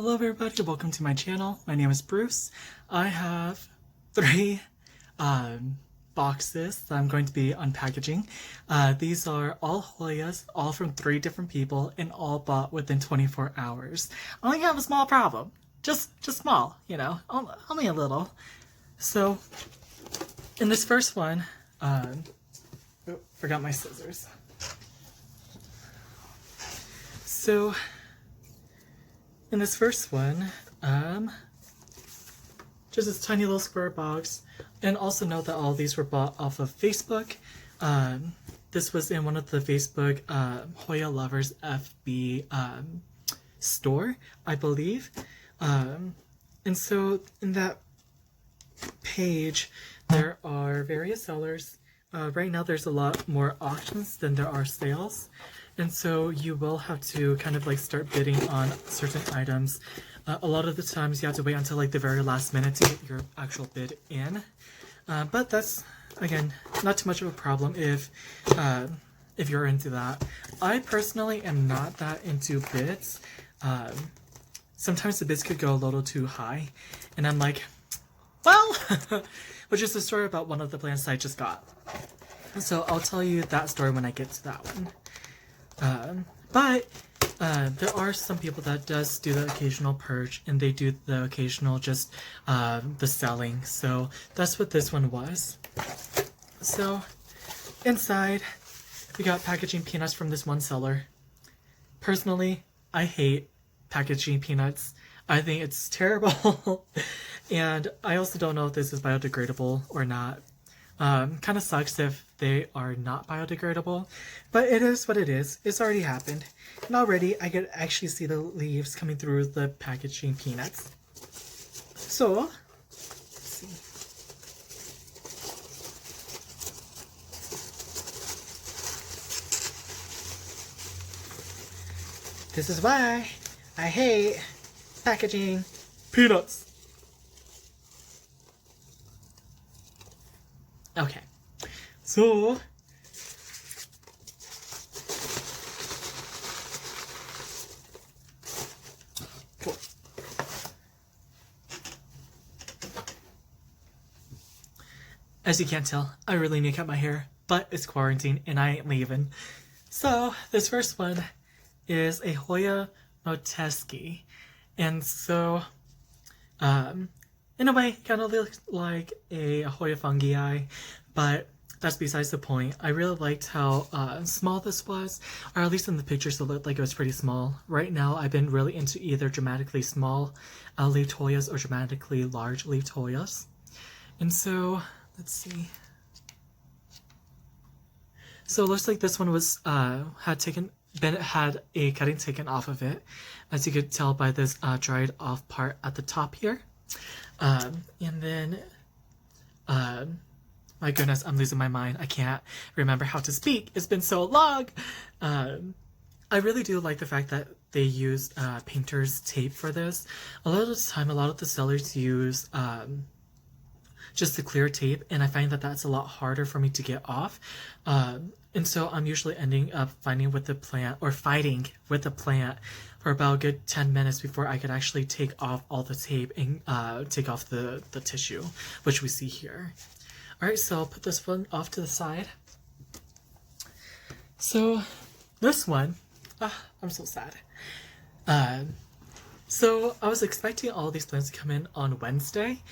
Hello everybody, welcome to my channel. My name is Bruce. I have three boxes that I'm going to be unpackaging. These are all Hoyaaaaas, all from 3 different people, and all bought within 24 hours. I only have a small problem. Just small, you know, only a little. So, in this first one, forgot my scissors. So, in this first one, just this tiny little square box, and also note that all of these were bought off of Facebook. This was in one of the Facebook Hoya Lovers FB store, I believe. And so in that page, there are various sellers. Right now there's a lot more auctions than there are sales. And so you will have to kind of like start bidding on certain items. A lot of the times you have to wait until like the very last minute to get your actual bid in. But that's, again, not too much of a problem if you're into that. I personally am not that into bids. Sometimes the bids could go a little too high. And I'm like, well, which is the story about one of the plants I just got. So I'll tell you that story when I get to that one. But there are some people that does do the occasional purge, and they do the occasional just the selling. So that's what this one was. So inside, we got packaging peanuts from this one seller. Personally, I hate packaging peanuts. I think it's terrible. And I also don't know if this is biodegradable or not. Kind of sucks if they are not biodegradable, but it is what it is. It's already happened. And already I could actually see the leaves coming through the packaging peanuts. So, let's see. This is why I hate packaging peanuts. Okay, so cool. As you can't tell, I really need to cut my hair, but it's quarantine and I ain't leaving. So this first one is a Hoya Moteski, and so in a way, kind of looks like a Hoya fungii, but that's besides the point. I really liked how small this was, or at least in the pictures it looked like it was pretty small. Right now, I've been really into either dramatically small leafed Hoyas or dramatically large leafed Hoyas. And so, let's see. So it looks like this one was had a cutting taken off of it, as you could tell by this dried off part at the top here. And then, my goodness, I'm losing my mind. I can't remember how to speak. It's been so long. I really do like the fact that they used painter's tape for this. A lot of the time, a lot of the sellers use just the clear tape, and I find that that's a lot harder for me to get off. And so I'm usually ending up fighting with the plant for about a good 10 minutes before I could actually take off all the tape and take off the tissue, which we see here. Alright, so I'll put this one off to the side. So, this one, I'm so sad. So I was expecting all these plants to come in on Wednesday,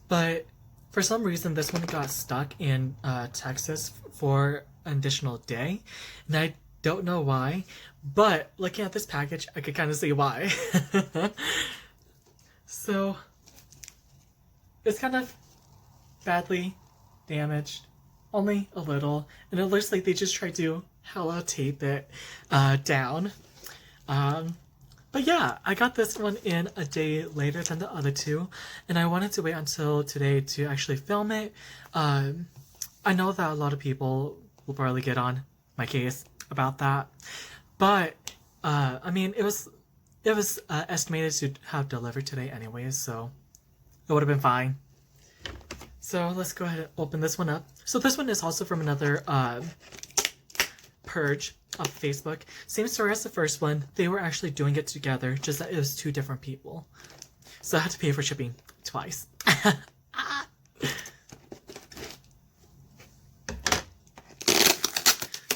but for some reason this one got stuck in Texas for an additional day, and I don't know why, but looking at this package, I could kind of see why. So, it's kind of badly damaged, only a little, and it looks like they just tried to hella tape it down. But yeah, I got this one in a day later than the other two, and I wanted to wait until today to actually film it. I know that a lot of people will probably get on my case about that, but I mean, it was estimated to have delivered today anyways, so it would have been fine. So let's go ahead and open this one up. So this one is also from another purge of Facebook. Same story as the first one. They were actually doing it together, just that it was 2 different people. So I had to pay for shipping twice.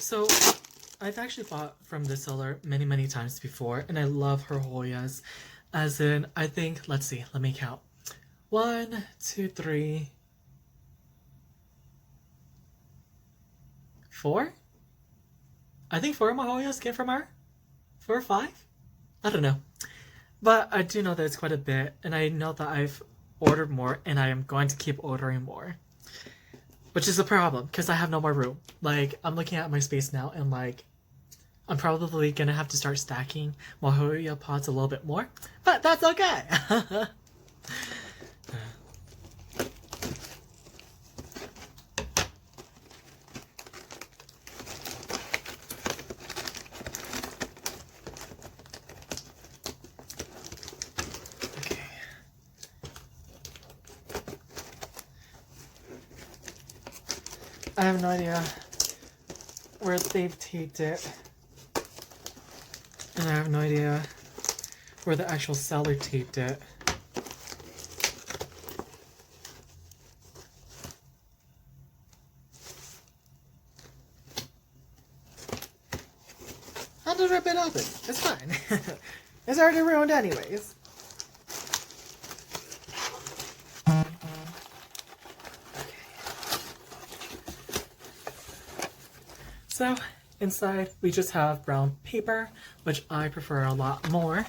So I've actually bought from this seller many times before, and I love her Hoyaaaaas. As in, I think, let's see, let me count. 1, 2, 3, 4? I think 4 of my Hoyaaaaas came from her? 4 or 5? I don't know. But I do know that it's quite a bit, and I know that I've ordered more, and I am going to keep ordering more. Which is a problem, because I have no more room. Like, I'm looking at my space now, and like, I'm probably gonna have to start stacking my Hoyaaaaas pots a little bit more. But that's okay! I have no idea where they've taped it. And I have no idea where the actual seller taped it. I'll just rip it open. It's fine. It's already ruined anyways. So, inside we just have brown paper, which I prefer a lot more.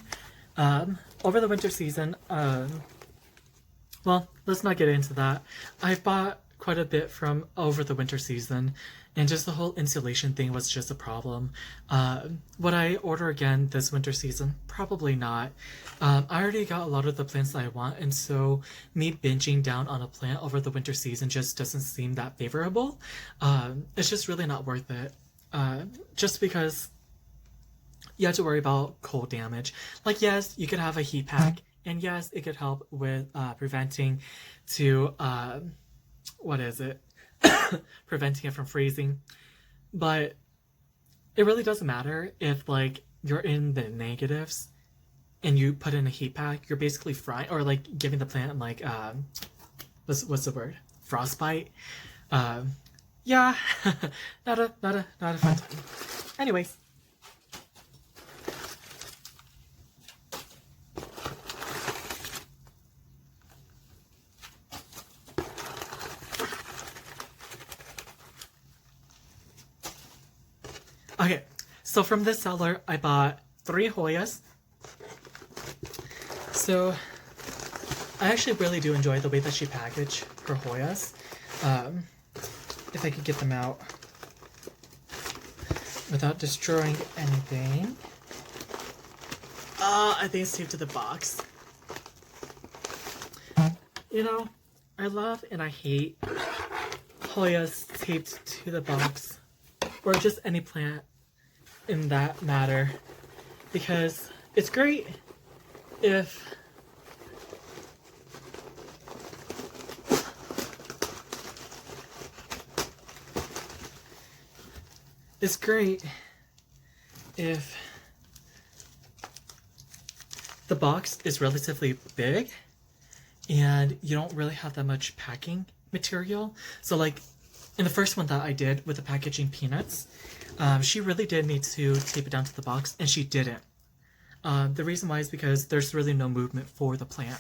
Over the winter season, well, let's not get into that. I bought quite a bit from over the winter season, and just the whole insulation thing was just a problem. Would I order again this winter season? Probably not. I already got a lot of the plants that I want, and so me binging down on a plant over the winter season just doesn't seem that favorable. It's just really not worth it. Just because you have to worry about cold damage. Like, yes, you could have a heat pack, and yes, it could help with preventing to, what is it? Preventing it from freezing. But it really doesn't matter if, like, you're in the negatives and you put in a heat pack. You're basically frying, or, like, giving the plant, like, what's the word? Frostbite. Yeah, not a fun time. Anyways. Okay, so from this seller, I bought 3 Hoyaaaaas. So, I actually really do enjoy the way that she packaged her Hoyaaaaas. If I could get them out without destroying anything. I think it's taped to the box. You know, I love and I hate Hoyaaaaas taped to the box, or just any plant in that matter, because it's great if the box is relatively big and you don't really have that much packing material. So like in the first one that I did with the packaging peanuts, she really did need to tape it down to the box, and she didn't. The reason why is because there's really no movement for the plant.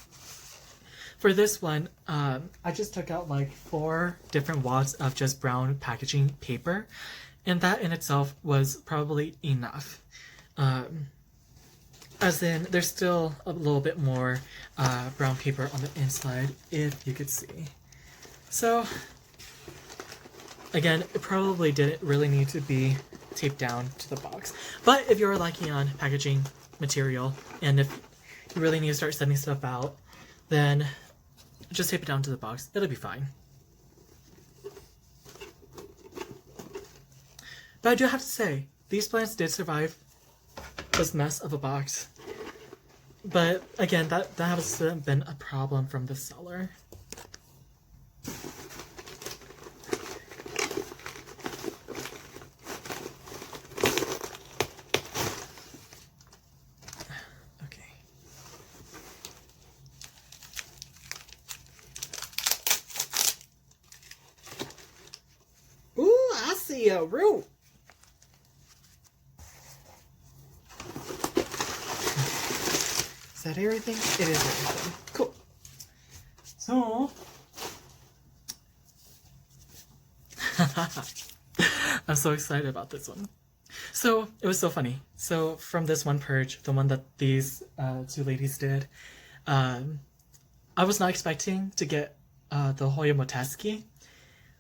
For this one, I just took out like 4 different wads of just brown packaging paper, and that in itself was probably enough. As in, there's still a little bit more brown paper on the inside, if you could see. So, again, it probably didn't really need to be taped down to the box. But if you're lacking on packaging material, and if you really need to start sending stuff out, then just tape it down to the box. It'll be fine. But I do have to say, these plants did survive this mess of a box. But again, that hasn't been a problem from the seller. the room. Is that everything? It is everything. Cool. So, I'm so excited about this one. So, it was so funny. So, from this one purge, the one that these two ladies did, I was not expecting to get the Hoyaaaaas.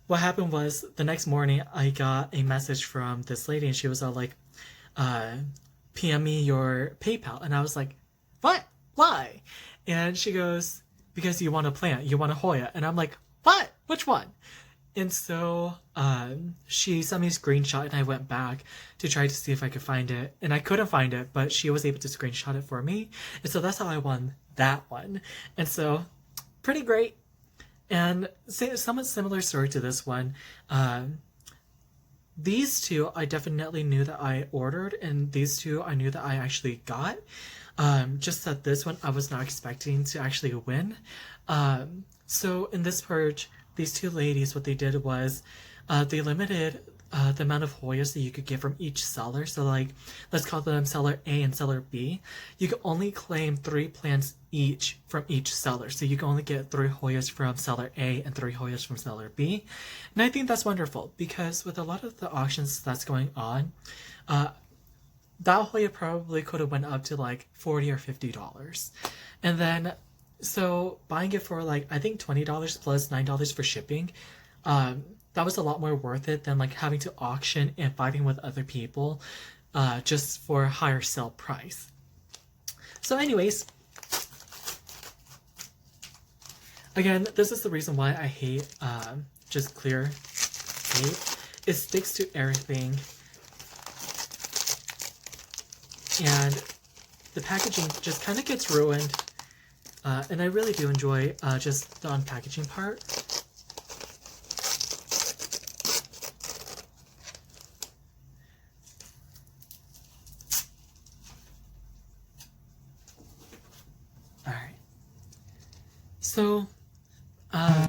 What happened was, the next morning, I got a message from this lady, and she was all like, PM me your PayPal. And I was like, what? Why? And she goes, because you want a plant, you want a Hoya. And I'm like, what? Which one? And so she sent me a screenshot, and I went back to try to see if I could find it. And I couldn't find it, but she was able to screenshot it for me. And so that's how I won that one. And so, pretty great. And somewhat similar story to this one. These two I definitely knew that I ordered, and these two I knew that I actually got. Just that this one I was not expecting to actually win. So in this purge, these two ladies, what they did was they limited the amount of Hoyas that you could get from each seller. So like, let's call them seller A and seller B. You can only claim 3 plants each from each seller. So you can only get 3 Hoyas from seller A and 3 Hoyas from seller B. And I think that's wonderful, because with a lot of the auctions that's going on, that Hoya probably could have went up to like $40 or $50. And then, so buying it for like, I think $20 plus $9 for shipping, that was a lot more worth it than like having to auction and fighting with other people just for a higher sale price. So anyways, again, this is the reason why I hate just clear tape. It sticks to everything, and the packaging just kind of gets ruined. And I really do enjoy just the unpackaging part. So,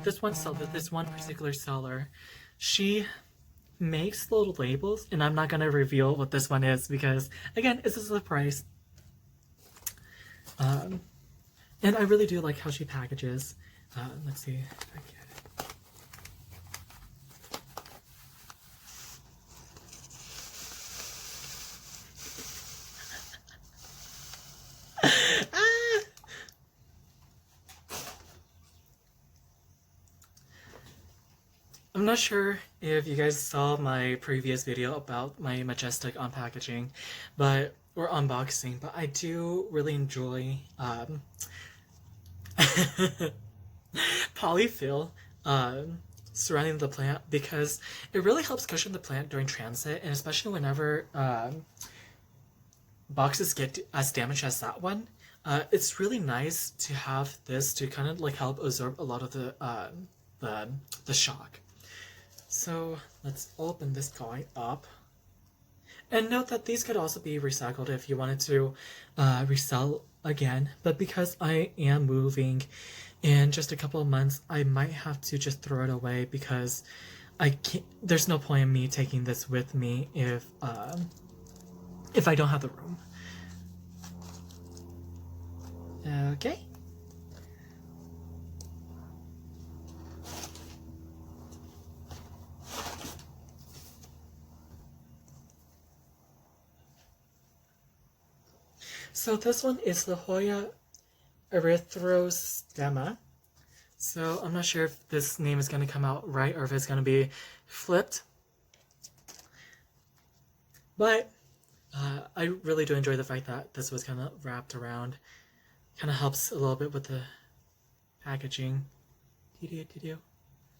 this one particular seller, she makes little labels, and I'm not gonna reveal what this one is because, again, it's a surprise. And I really do like how she packages. Let's see if I get it. I'm not sure if you guys saw my previous video about my Majestic unpackaging, or unboxing, but I do really enjoy polyfill surrounding the plant, because it really helps cushion the plant during transit, and especially whenever boxes get as damaged as that one. It's really nice to have this to kind of like help absorb a lot of the shock. So let's open this guy up. And note that these could also be recycled if you wanted to resell again. But because I am moving in just a couple of months, I might have to just throw it away, because I can't, there's no point in me taking this with me if I don't have the room. Okay. So this one is the Hoya erythrostema. So I'm not sure if this name is going to come out right or if it's going to be flipped. But I really do enjoy the fact that this was kind of wrapped around. Kind of helps a little bit with the packaging.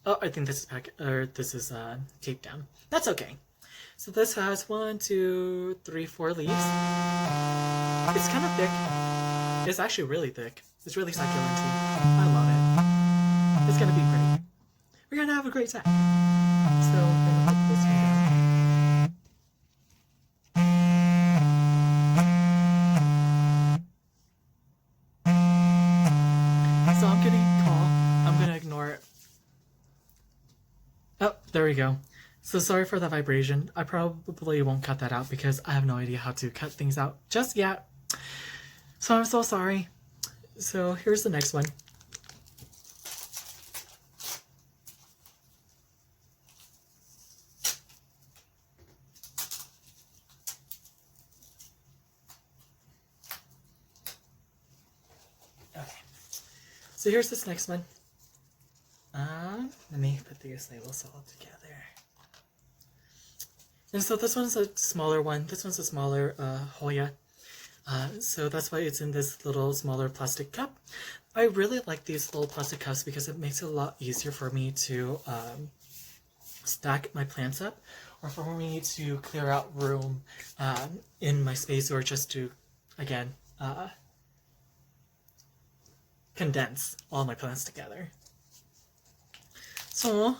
Oh, I think this is taped down. That's okay. So this has 1, 2, 3, 4 leaves. It's kind of thick. It's actually really thick. It's really succulent. I love it. It's gonna be pretty. We're gonna have a great time. So I'm gonna put this one down. So I'm getting call. I'm gonna ignore it. Oh, there we go. So sorry for the vibration. I probably won't cut that out because I have no idea how to cut things out just yet. So I'm so sorry. So here's the next one. Okay. So here's this next one. Let me put these labels all together. And so this one's a smaller one. This one's a smaller Hoya. So that's why it's in this little smaller plastic cup. I really like these little plastic cups because it makes it a lot easier for me to stack my plants up, or for me to clear out room in my space, or just to, again, condense all my plants together. So, let's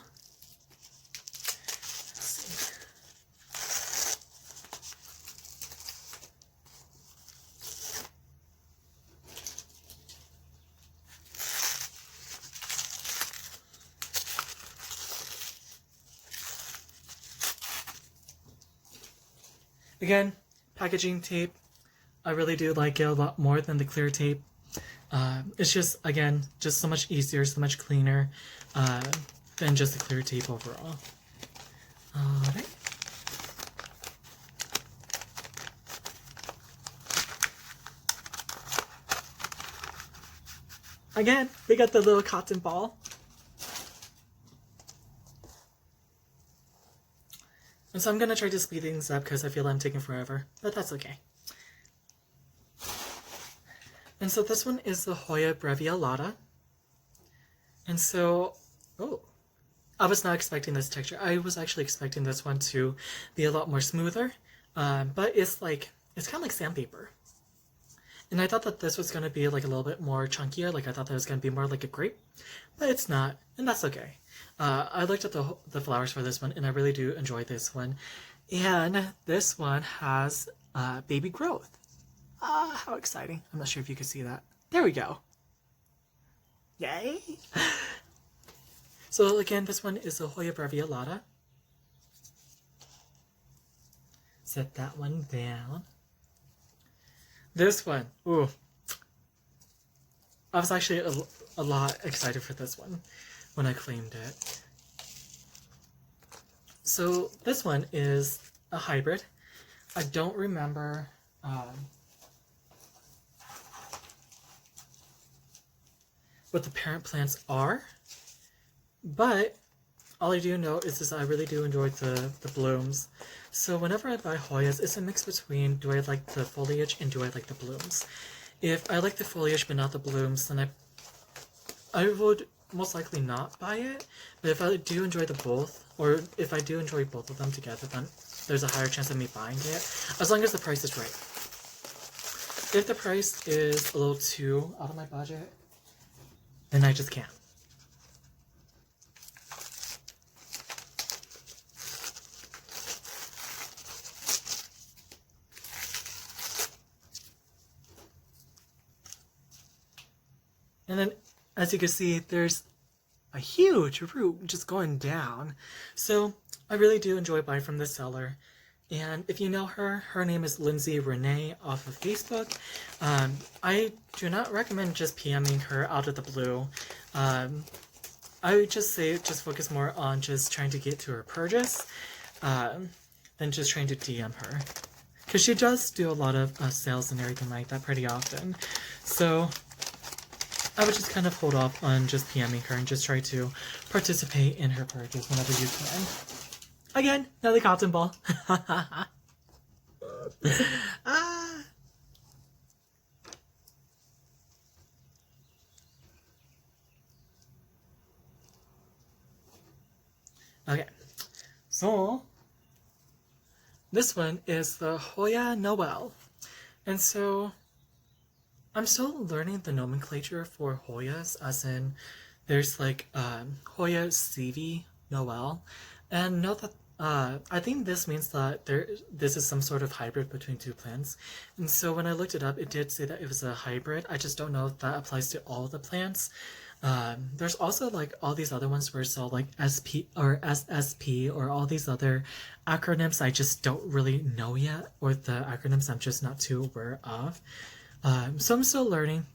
see. Again, packaging tape, I really do like it a lot more than the clear tape. It's just, again, just so much easier, so much cleaner than just the clear tape overall. Alright. Again, we got the little cotton ball. And so I'm going to try to speed things up because I feel I'm taking forever, but that's okay. And so this one is the Hoya breviolata. And so, oh, I was not expecting this texture. I was actually expecting this one to be a lot more smoother, but it's kind of like sandpaper. And I thought that this was going to be like a little bit more chunkier, like I thought that was going to be more like a grape, but it's not, and that's okay. I looked at the flowers for this one, and I really do enjoy this one. And this one has baby growth. How exciting. I'm not sure if you can see that. There we go. Yay! So again, this one is the Hoya breviolata. Set that one down. This one, ooh. I was actually a lot excited for this one when I claimed it. So this one is a hybrid. I don't remember what the parent plants are, but all I do know is I really do enjoy the blooms. So whenever I buy Hoyas, it's a mix between do I like the foliage and do I like the blooms. If I like the foliage but not the blooms, then I would most likely not buy it. But if I do enjoy the both, or if I do enjoy both of them together, then there's a higher chance of me buying it, as long as the price is right. If the price is a little too out of my budget, then I just can't. And then, as you can see, there's a huge root just going down. So I really do enjoy buying from this seller. And if you know her, her name is Lindsay Renee off of Facebook. I do not recommend just PMing her out of the blue. I would just say just focus more on just trying to get to her purchase than just trying to DM her. Because she does do a lot of sales and everything like that pretty often. So I would just kind of hold off on just PMing her and just try to participate in her purchase whenever you can. Again, another cotton ball. Okay, so this one is the Hoya Noel. And so I'm still learning the nomenclature for Hoyas, as in there's like Hoya CV Noel, and note that I think this means that this is some sort of hybrid between two plants. And so when I looked it up, it did say that it was a hybrid. I just don't know if that applies to all the plants. There's also like all these other ones where it's all like SP or SSP or all these other acronyms I just don't really know yet, or the acronyms I'm just not too aware of. So I'm still learning.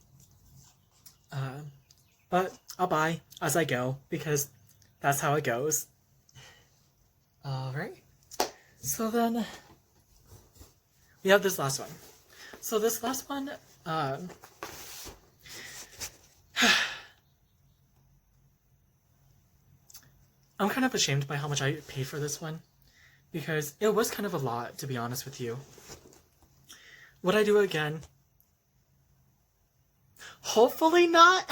But I'll buy as I go because that's how it goes. Alright. So then we have this last one. So this last one, I'm kind of ashamed by how much I paid for this one because it was kind of a lot, to be honest with you. Would I do it again? Hopefully not.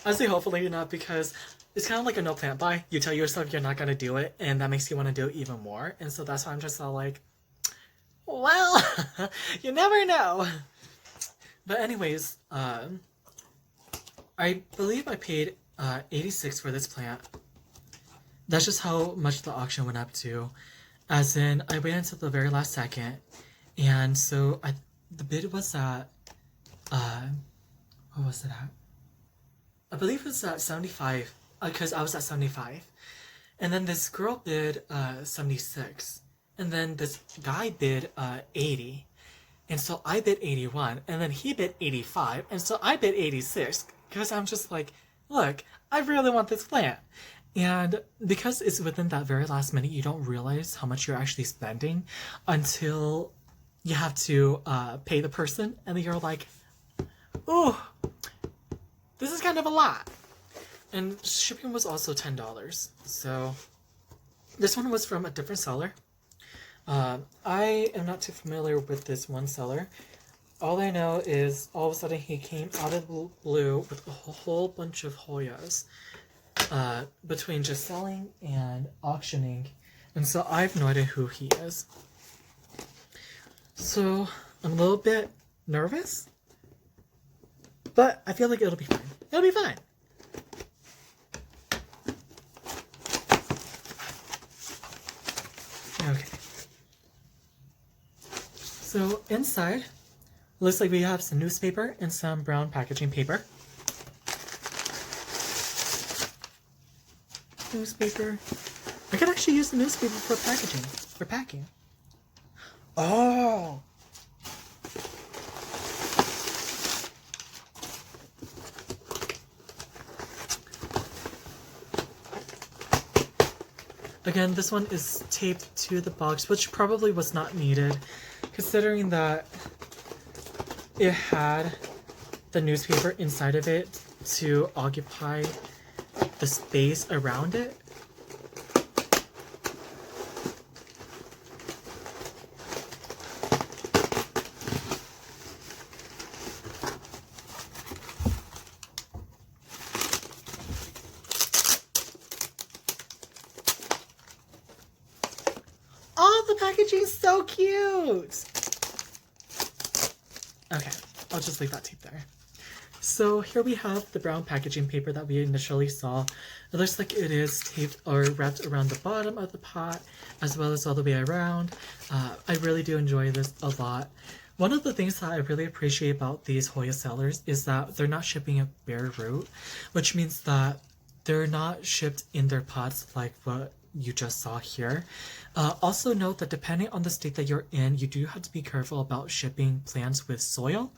I say hopefully not because it's kind of like a no plant buy. You tell yourself you're not going to do it, and that makes you want to do it even more. And so that's why I'm just all like, well, you never know. But anyways, I believe I paid $86 for this plant. That's just how much the auction went up to. As in, I waited until the very last second. And so the bid was at, what was it at? I believe it was at 75, because I was at 75. And then this girl bid 76. And then this guy bid 80. And so I bid 81. And then he bid 85. And so I bid 86. Because I'm just like, look, I really want this plant. And because it's within that very last minute, you don't realize how much you're actually spending until you have to pay the person. And then you're like, ooh, this is kind of a lot. And shipping was also $10. So this one was from a different seller. I am not too familiar with this one seller. All I know is all of a sudden he came out of the blue with a whole bunch of Hoyaaaaas. Between just selling and auctioning. And so I have no idea who he is. So I'm a little bit nervous. But I feel like it'll be fine. It'll be fine. Okay. So inside, looks like we have some newspaper and some brown packaging paper. Newspaper. I could actually use the newspaper for packaging. For packing. Oh! Again, this one is taped to the box, which probably was not needed, considering that it had the newspaper inside of it to occupy the space around it. Oh, the packaging's so cute! Okay, I'll just leave that tape there. So here we have the brown packaging paper that we initially saw. It looks like it is taped or wrapped around the bottom of the pot as well as all the way around. I really do enjoy this a lot. One of the things that I really appreciate about these Hoya sellers is that they're not shipping a bare root, which means that they're not shipped in their pots like what you just saw here. Also note that depending on the state that you're in, you do have to be careful about shipping plants with soil.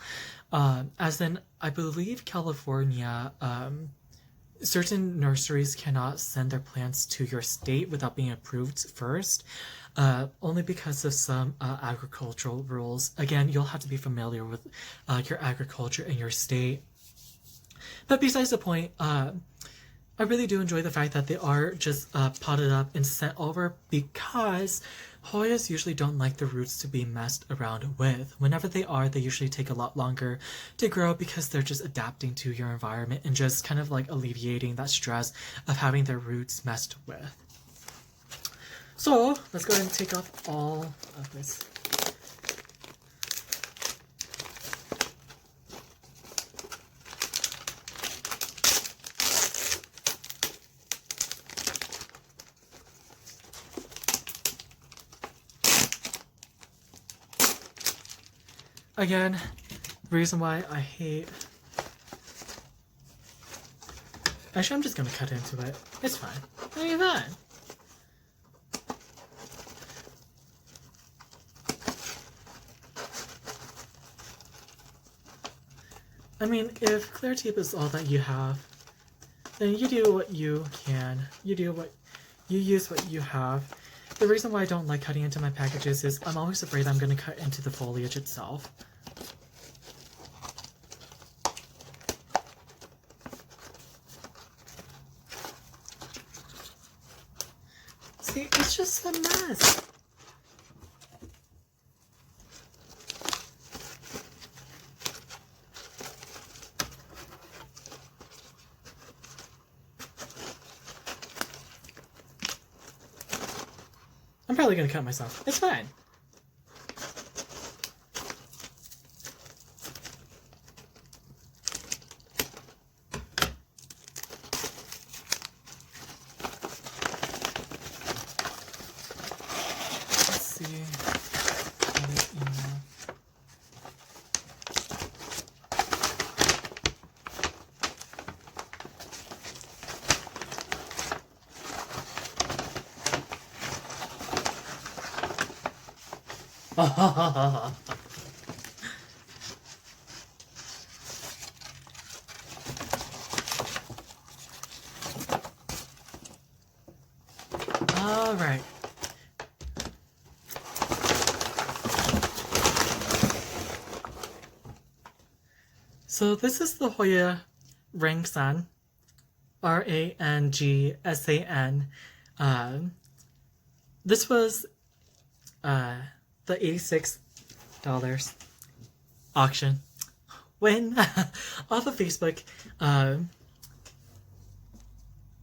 As in, I believe California, certain nurseries cannot send their plants to your state without being approved first, only because of some agricultural rules. Again, you'll have to be familiar with your agriculture in your state. But besides the point, I really do enjoy the fact that they are just potted up and sent over because Hoyas usually don't like the roots to be messed around with. Whenever they are, they usually take a lot longer to grow because they're just adapting to your environment and just kind of like alleviating that stress of having their roots messed with. So let's go ahead and take off all of this. again, the reason why I hate... Actually, I'm just gonna cut into it. It's fine. It'll be fine. I mean, if clear tape is all that you have, then you do what you can. You use what you have. The reason why I don't like cutting into my packages is I'm always afraid I'm going to cut into the foliage itself. See, it's just a mess. I'm probably gonna cut myself. It's fine. Let's see. All right. So this is the Hoyaaaaas, Rangsan. This was the $86 auction win off of Facebook.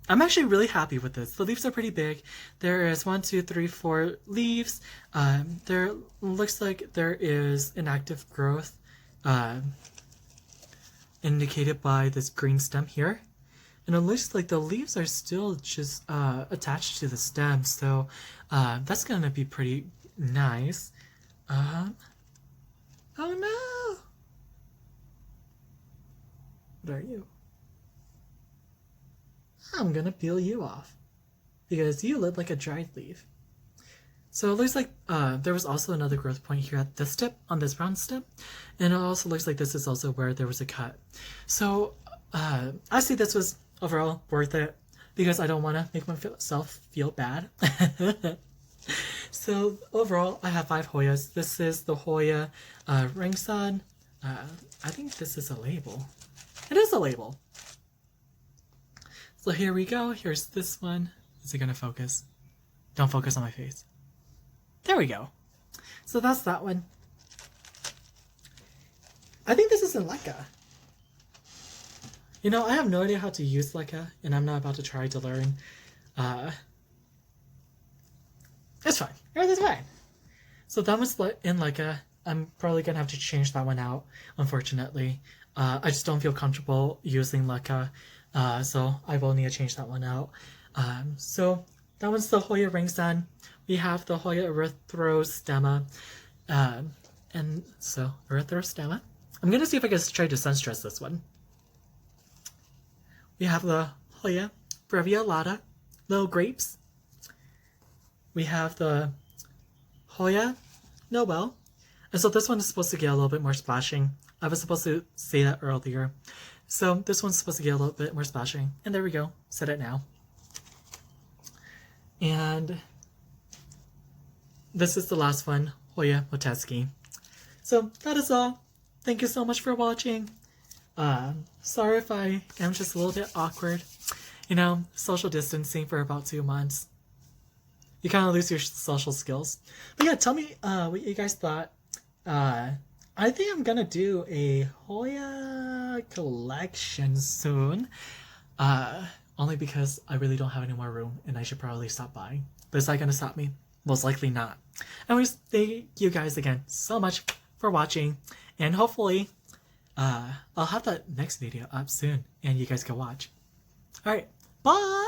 I'm actually really happy with this. The leaves are pretty big. There is 1, 2, 3, 4 leaves. There looks like there is an active growth indicated by this green stem here. And it looks like the leaves are still just attached to the stem, so that's gonna be pretty nice. Oh no! What are you? I'm gonna peel you off because you look like a dried leaf. So it looks like there was also another growth point here at this tip, on this brown stem, and it also looks like this is also where there was a cut. So I see this was overall worth it because I don't want to make myself feel bad. So overall, I have 5 Hoyas. This is the Hoya Rangsan. I think this is a label. It is a label. So here we go. Here's this one. Is it gonna focus? Don't focus on my face. There we go. So that's that one. I think this is in Leica. You know, I have no idea how to use Leica, and I'm not about to try to learn. It's fine. Everything's fine. So that was in Leica. I'm probably gonna have to change that one out, unfortunately. I just don't feel comfortable using Leica, so I will need to change that one out. So that one's the Hoya Rangsan. We have the Hoya erythrostemma, and so erythrostemma. I'm gonna see if I can try to sun stress this one. We have the Hoya breviolata, little grapes. We have the Hoya Noel. And so this one is supposed to get a little bit more splashing. I was supposed to say that earlier. So this one's supposed to get a little bit more splashing. And there we go. Said it now. And this is the last one, Hoya Motetsky. So that is all. Thank you so much for watching. Sorry if I am just a little bit awkward. You know, social distancing for about 2 months. You kind of lose your social skills. But yeah, tell me what you guys thought. I think I'm gonna do a Hoya collection soon. Only because I really don't have any more room and I should probably stop by. But is that gonna stop me? Most likely not. Anyways, thank you guys again so much for watching. And hopefully, I'll have that next video up soon and you guys can watch. Alright, bye!